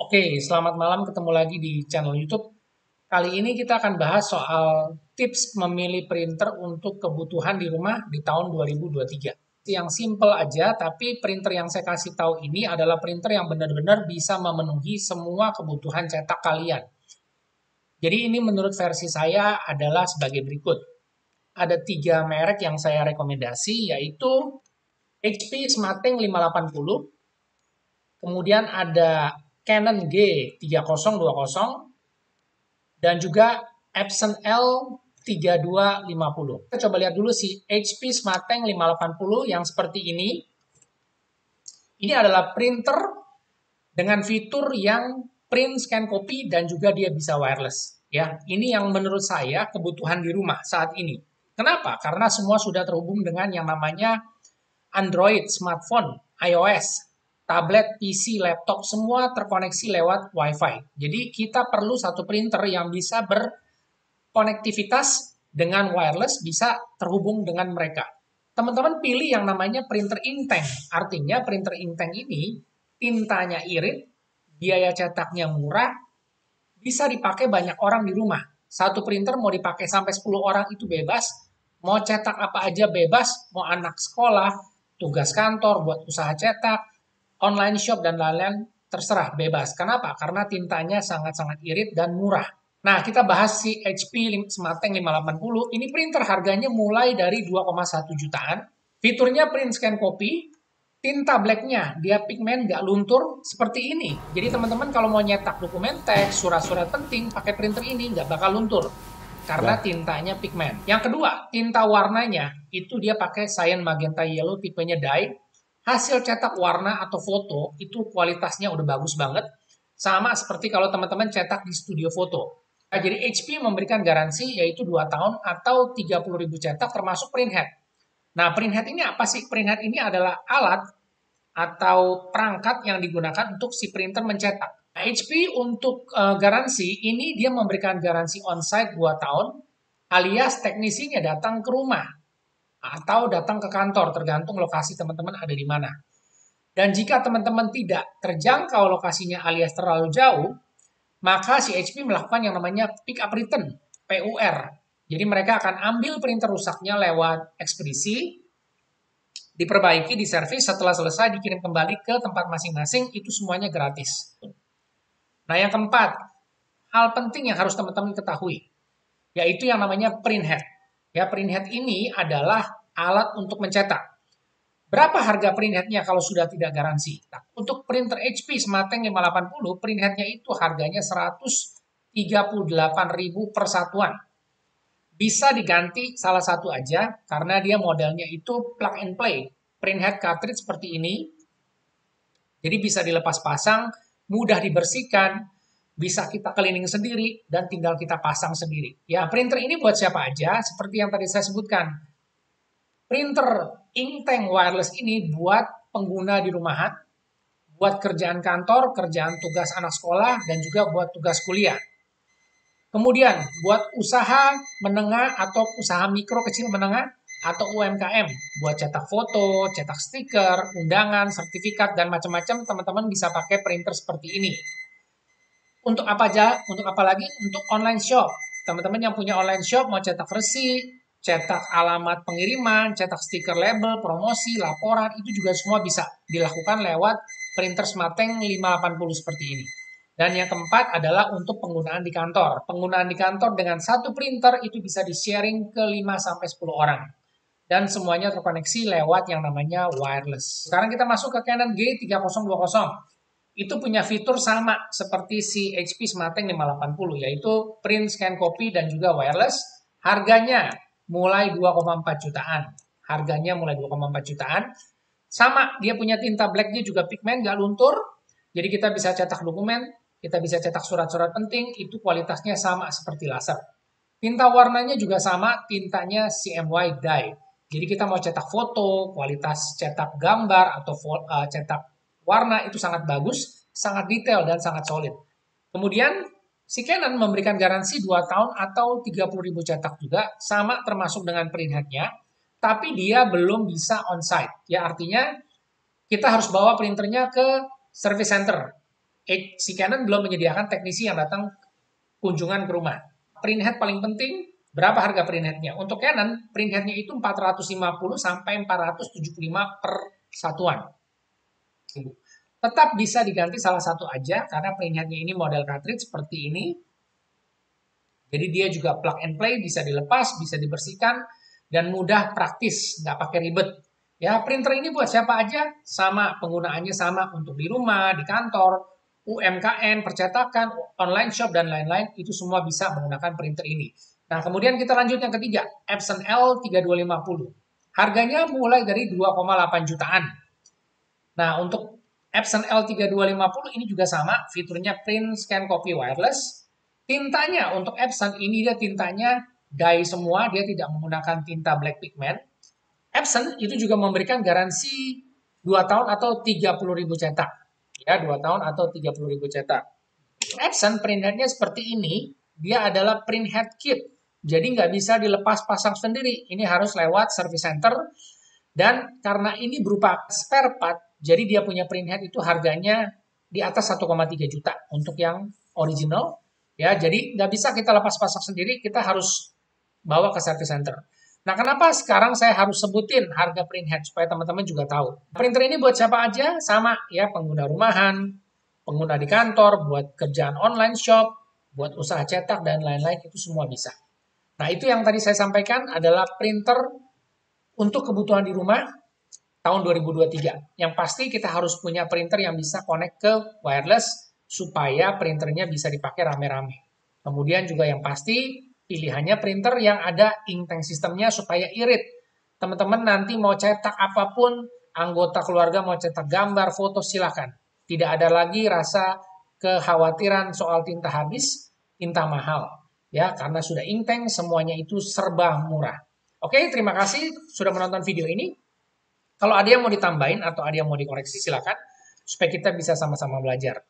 Oke, selamat malam, ketemu lagi di channel YouTube. Kali ini kita akan bahas soal tips memilih printer untuk kebutuhan di rumah di tahun 2023. Yang simple aja, tapi printer yang saya kasih tahu ini adalah printer yang benar-benar bisa memenuhi semua kebutuhan cetak kalian. Jadi ini menurut versi saya adalah sebagai berikut. Ada 3 merek yang saya rekomendasi, yaitu HP Smarteng 580, kemudian ada Canon G3020, dan juga Epson L3250. Kita coba lihat dulu si HP Smarteng 580 yang seperti ini. Ini adalah printer dengan fitur yang print, scan, copy, dan juga dia bisa wireless. Ya, ini yang menurut saya kebutuhan di rumah saat ini. Kenapa? Karena semua sudah terhubung dengan yang namanya Android, smartphone, iOS, tablet, PC, laptop, semua terkoneksi lewat Wi-Fi. Jadi kita perlu satu printer yang bisa berkonektivitas dengan wireless, bisa terhubung dengan mereka. Teman-teman pilih yang namanya printer inktank. Artinya printer inktank ini tintanya irit, biaya cetaknya murah, bisa dipakai banyak orang di rumah. Satu printer mau dipakai sampai 10 orang itu bebas, mau cetak apa aja bebas, mau anak sekolah, tugas kantor, buat usaha cetak, online shop, dan lain-lain, terserah, bebas. Kenapa? Karena tintanya sangat-sangat irit dan murah. Nah, kita bahas si HP Smarteng 580. Ini printer harganya mulai dari 2,1 jutaan. Fiturnya print scan copy, tinta blacknya dia pigmen nggak luntur seperti ini. Jadi teman-teman kalau mau nyetak dokumen teks, surat-surat penting pakai printer ini nggak bakal luntur karena tintanya pigmen. Yang kedua, tinta warnanya itu dia pakai cyan magenta yellow tipenya dye. Hasil cetak warna atau foto itu kualitasnya udah bagus banget. Sama seperti kalau teman-teman cetak di studio foto. Nah, jadi HP memberikan garansi yaitu 2 tahun atau 30.000 cetak termasuk printhead. Nah, printhead ini apa sih? Printhead ini adalah alat atau perangkat yang digunakan untuk si printer mencetak. Nah, HP untuk garansi ini dia memberikan garansi onsite 2 tahun alias teknisinya datang ke rumah atau datang ke kantor tergantung lokasi teman-teman ada di mana. Dan jika teman-teman tidak terjangkau lokasinya alias terlalu jauh, maka si HP melakukan yang namanya pick up return, PUR. Jadi mereka akan ambil printer rusaknya lewat ekspedisi, diperbaiki, diservis, setelah selesai dikirim kembali ke tempat masing-masing, itu semuanya gratis. Nah, yang keempat, hal penting yang harus teman-teman ketahui, yaitu yang namanya printhead. Ya, printhead ini adalah alat untuk mencetak. Berapa harga printheadnya kalau sudah tidak garansi? Nah, untuk printer HP Smarteng 580, printheadnya itu harganya 138.000 per satuan. Bisa diganti salah satu aja karena dia modelnya itu plug and play. Printhead cartridge seperti ini. Jadi bisa dilepas pasang, mudah dibersihkan, bisa kita cleaning sendiri dan tinggal kita pasang sendiri. Ya, printer ini buat siapa aja seperti yang tadi saya sebutkan. Printer inktank wireless ini buat pengguna di rumahan, buat kerjaan kantor, kerjaan tugas anak sekolah, dan juga buat tugas kuliah. Kemudian, buat usaha menengah atau usaha mikro kecil menengah atau UMKM, buat cetak foto, cetak stiker, undangan, sertifikat, dan macam-macam, teman-teman bisa pakai printer seperti ini. Untuk apa aja? Untuk apa lagi? Untuk online shop. Teman-teman yang punya online shop mau cetak resi, cetak alamat pengiriman, cetak stiker label, promosi, laporan, itu juga semua bisa dilakukan lewat printer Smarteng 580 seperti ini. Dan yang keempat adalah untuk penggunaan di kantor. Penggunaan di kantor dengan satu printer itu bisa di-sharing ke 5-10 orang. Dan semuanya terkoneksi lewat yang namanya wireless. Sekarang kita masuk ke Canon G3020. Itu punya fitur sama seperti si HP Smarteng 580, yaitu print, scan, copy, dan juga wireless. Harganya mulai 2,4 jutaan. Harganya mulai 2,4 jutaan. Sama, dia punya tinta blacknya juga pigmen, nggak luntur. Jadi kita bisa cetak dokumen, kita bisa cetak surat-surat penting, itu kualitasnya sama seperti laser. Tinta warnanya juga sama, tintanya CMY dye. Jadi kita mau cetak foto, kualitas cetak gambar, atau cetak warna itu sangat bagus, sangat detail, dan sangat solid. Kemudian, si Canon memberikan garansi 2 tahun atau 30.000 cetak juga, sama termasuk dengan printheadnya, tapi dia belum bisa on-site. Ya, artinya kita harus bawa printernya ke service center. Si Canon belum menyediakan teknisi yang datang kunjungan ke rumah. Printhead paling penting, berapa harga printheadnya? Untuk Canon, printheadnya itu 450 sampai 475 per satuan. Tetap bisa diganti salah satu aja, karena printheadnya ini model cartridge seperti ini. Jadi dia juga plug and play, bisa dilepas, bisa dibersihkan, dan mudah praktis, nggak pakai ribet. Ya, printer ini buat siapa aja, sama penggunaannya sama untuk di rumah, di kantor, UMKM, percetakan, online shop, dan lain-lain, itu semua bisa menggunakan printer ini. Nah, kemudian kita lanjut yang ketiga, Epson L3250. Harganya mulai dari 2,8 jutaan. Nah, untuk Epson L3250 ini juga sama, fiturnya print, scan, copy wireless. Tintanya untuk Epson ini dia tintanya dye semua, dia tidak menggunakan tinta black pigment. Epson itu juga memberikan garansi 2 tahun atau 30.000 cetak. Ya, 2 tahun atau 30.000 cetak. Epson printheadnya seperti ini, dia adalah printhead kit. Jadi nggak bisa dilepas pasang sendiri. Ini harus lewat service center. Dan karena ini berupa spare part, jadi dia punya printhead itu harganya di atas 1,3 juta untuk yang original. Ya, jadi nggak bisa kita lepas pasang sendiri, kita harus bawa ke service center. Nah, kenapa sekarang saya harus sebutin harga printhead supaya teman-teman juga tahu. Printer ini buat siapa aja? Sama ya, pengguna rumahan, pengguna di kantor, buat kerjaan online shop, buat usaha cetak dan lain-lain itu semua bisa. Nah, itu yang tadi saya sampaikan adalah printer untuk kebutuhan di rumah tahun 2023. Yang pasti kita harus punya printer yang bisa connect ke wireless supaya printernya bisa dipakai rame-rame. Kemudian juga yang pasti pilihannya printer yang ada inktank sistemnya supaya irit. Teman-teman nanti mau cetak apapun, anggota keluarga mau cetak gambar, foto, silakan. Tidak ada lagi rasa kekhawatiran soal tinta habis, tinta mahal. Ya, karena sudah inktank, semuanya itu serba murah. Oke, terima kasih sudah menonton video ini. Kalau ada yang mau ditambahin atau ada yang mau dikoreksi, silakan supaya kita bisa sama-sama belajar.